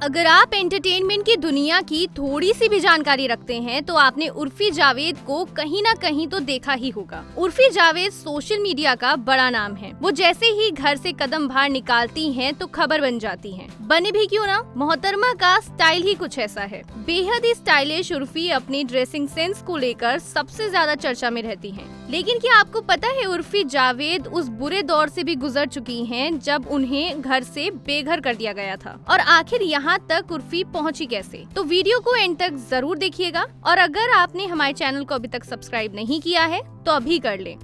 अगर आप एंटरटेनमेंट की दुनिया की थोड़ी सी भी जानकारी रखते हैं तो आपने उर्फी जावेद को कहीं ना कहीं तो देखा ही होगा। उर्फी जावेद सोशल मीडिया का बड़ा नाम है। वो जैसे ही घर से कदम बाहर निकालती हैं तो खबर बन जाती हैं। बने भी क्यों ना, मोहतरमा का स्टाइल ही कुछ ऐसा है। बेहद ही स्टाइलिश उर्फी अपनी ड्रेसिंग सेंस को लेकर सबसे ज्यादा चर्चा में रहती हैं। लेकिन क्या आपको पता है उर्फी जावेद उस बुरे दौर से भी गुजर चुकी हैं जब उन्हें घर से बेघर कर दिया गया था, और आखिर यहाँ तक उर्फी पहुँची कैसे? तो वीडियो को एंड तक जरूर देखिएगा, और अगर आपने हमारे चैनल को अभी तक सब्सक्राइब नहीं किया है तो अभी कर लें।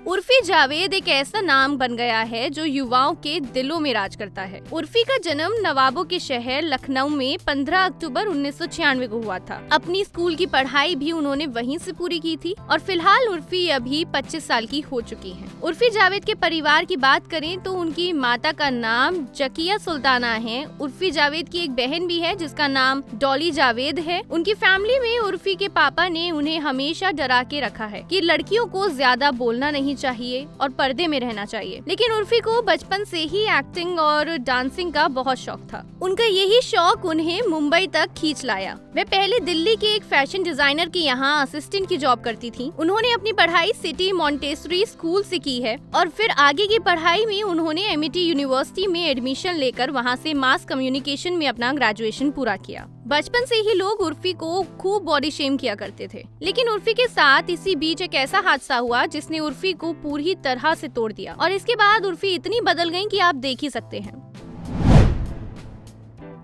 उर्फी जावेद एक ऐसा नाम बन गया है जो युवाओं के दिलों में राज करता है। उर्फी का जन्म नवाबों के शहर लखनऊ में 15 अक्टूबर 1996 को हुआ था। अपनी स्कूल की पढ़ाई भी उन्होंने वहीं से पूरी की थी, और फिलहाल उर्फी अभी 25 साल की हो चुकी हैं। उर्फी जावेद के परिवार की बात करें तो उनकी माता का नाम जकिया सुल्ताना है। उर्फी जावेद की एक बहन भी है जिसका नाम डॉली जावेद है। उनकी फैमिली में उर्फी के पापा ने उन्हें हमेशा डरा के रखा है कि लड़कियों को ज्यादा बोलना नहीं चाहिए और पर्दे में रहना चाहिए। लेकिन उर्फी को बचपन से ही एक्टिंग और डांसिंग का बहुत शौक था। उनका यही शौक उन्हें मुंबई तक खींच लाया। वे पहले दिल्ली के एक फैशन डिजाइनर के यहाँ असिस्टेंट की जॉब करती थी। उन्होंने अपनी पढ़ाई सिटी मॉन्टेसरी स्कूल से की है, और फिर आगे की पढ़ाई में उन्होंने एमिटी यूनिवर्सिटी में एडमिशन लेकर वहाँ से मास कम्युनिकेशन में अपना ग्रेजुएशन पूरा किया। बचपन से ही लोग उर्फी को खूब बॉडी शेम किया करते थे, लेकिन उर्फी के साथ इसी बीच एक ऐसा हादसा हुआ जिसने उर्फी को पूरी तरह से तोड़ दिया, और इसके बाद उर्फी इतनी बदल गई कि आप देख ही सकते हैं।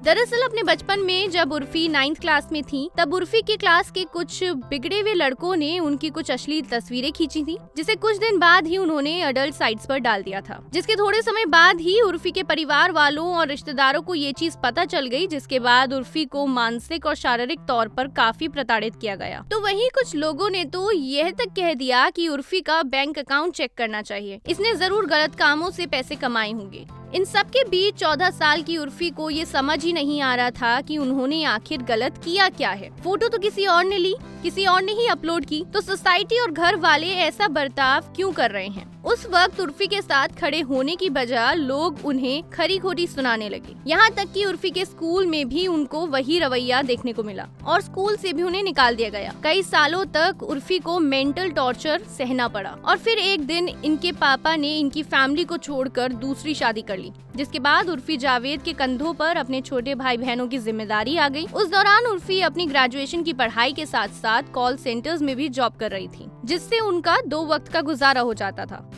दरअसल अपने बचपन में जब उर्फी 9th क्लास में थी, तब उर्फी के क्लास के कुछ बिगड़े हुए लड़कों ने उनकी कुछ अश्लील तस्वीरें खींची थी, जिसे कुछ दिन बाद ही उन्होंने अडल्ट साइट्स पर डाल दिया था। जिसके थोड़े समय बाद ही उर्फी के परिवार वालों और रिश्तेदारों को ये चीज पता चल गई, जिसके बाद उर्फी को मानसिक और शारीरिक तौर पर काफी प्रताड़ित किया गया। तो वहीं कुछ लोगों ने तो यह तक कह दिया कि उर्फी का बैंक अकाउंट चेक करना चाहिए, इसने जरूर गलत कामों से पैसे कमाए होंगे। इन सब के बीच 14 साल की उर्फी को ये समझ ही नहीं आ रहा था कि उन्होंने आखिर गलत किया क्या है। फोटो तो किसी और ने ली, किसी और ने ही अपलोड की, तो सोसाइटी और घर वाले ऐसा बर्ताव क्यों कर रहे हैं? उस वक्त उर्फी के साथ खड़े होने की बजाय लोग उन्हें खरी खोटी सुनाने लगे। यहाँ तक कि उर्फी के स्कूल में भी उनको वही रवैया देखने को मिला, और स्कूल से भी उन्हें निकाल दिया गया। कई सालों तक उर्फी को मेंटल टॉर्चर सहना पड़ा, और फिर एक दिन इनके पापा ने इनकी फैमिली को छोड़कर दूसरी शादी कर ली, जिसके बाद उर्फी जावेद के कंधों पर अपने छोटे भाई बहनों की जिम्मेदारी आ गई। उस दौरान उर्फी अपनी ग्रेजुएशन की पढ़ाई के साथ साथ कॉल सेंटर्स में भी जॉब कर रही थी, जिससे उनका 2 वक्त का गुजारा हो जाता था।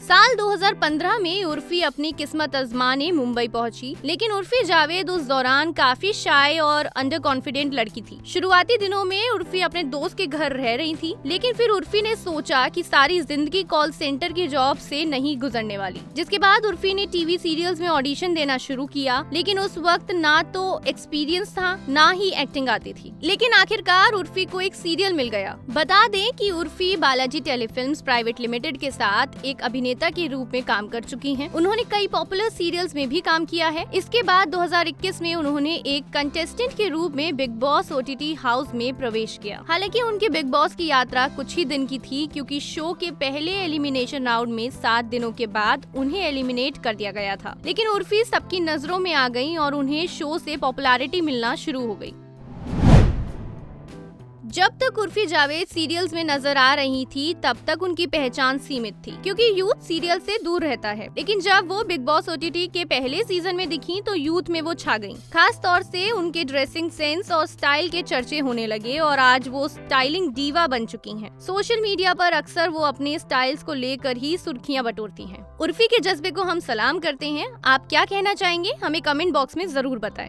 साल 2015 में उर्फी अपनी किस्मत आजमाने मुंबई पहुंची, लेकिन उर्फी जावेद उस दौरान काफी शाय और अंडर कॉन्फिडेंट लड़की थी। शुरुआती दिनों में उर्फी अपने दोस्त के घर रह रही थी, लेकिन फिर उर्फी ने सोचा कि सारी जिंदगी कॉल सेंटर की जॉब से नहीं गुजरने वाली। जिसके बाद उर्फी ने टीवी सीरियल्स में ऑडिशन देना शुरू किया, लेकिन उस वक्त ना तो एक्सपीरियंस था, ना ही एक्टिंग आती थी। लेकिन आखिरकार उर्फी को एक सीरियल मिल गया। बता दें कि Urfi Balaji telefilms private limited के साथ एक अभिनेता के रूप में काम कर चुकी हैं। उन्होंने कई पॉपुलर सीरियल्स में भी काम किया है। इसके बाद 2021 में उन्होंने एक कंटेस्टेंट के रूप में बिग बॉस OTT हाउस में प्रवेश किया। हालांकि उनके बिग बॉस की यात्रा कुछ ही दिन की थी, क्योंकि शो के पहले एलिमिनेशन राउंड में 7 दिनों के बाद उन्हें एलिमिनेट कर दिया गया था। लेकिन उर्फी सबकी नजरों में आ गयी और उन्हें शो से पॉपुलैरिटी मिलना शुरू हो गयी। जब तक उर्फी जावेद सीरियल्स में नजर आ रही थी, तब तक उनकी पहचान सीमित थी, क्योंकि यूथ सीरियल से दूर रहता है। लेकिन जब वो बिग बॉस OTT के पहले सीजन में दिखी तो यूथ में वो छा गईं। खास तौर से उनके ड्रेसिंग सेंस और स्टाइल के चर्चे होने लगे, और आज वो स्टाइलिंग डीवा बन चुकी हैं। सोशल मीडिया पर अक्सर वो अपने स्टाइल्स को लेकर ही सुर्खियां बटोरती हैं। उर्फी के जज्बे को हम सलाम करते हैं। आप क्या कहना चाहेंगे, हमें कमेंट बॉक्स में जरूर बताएं।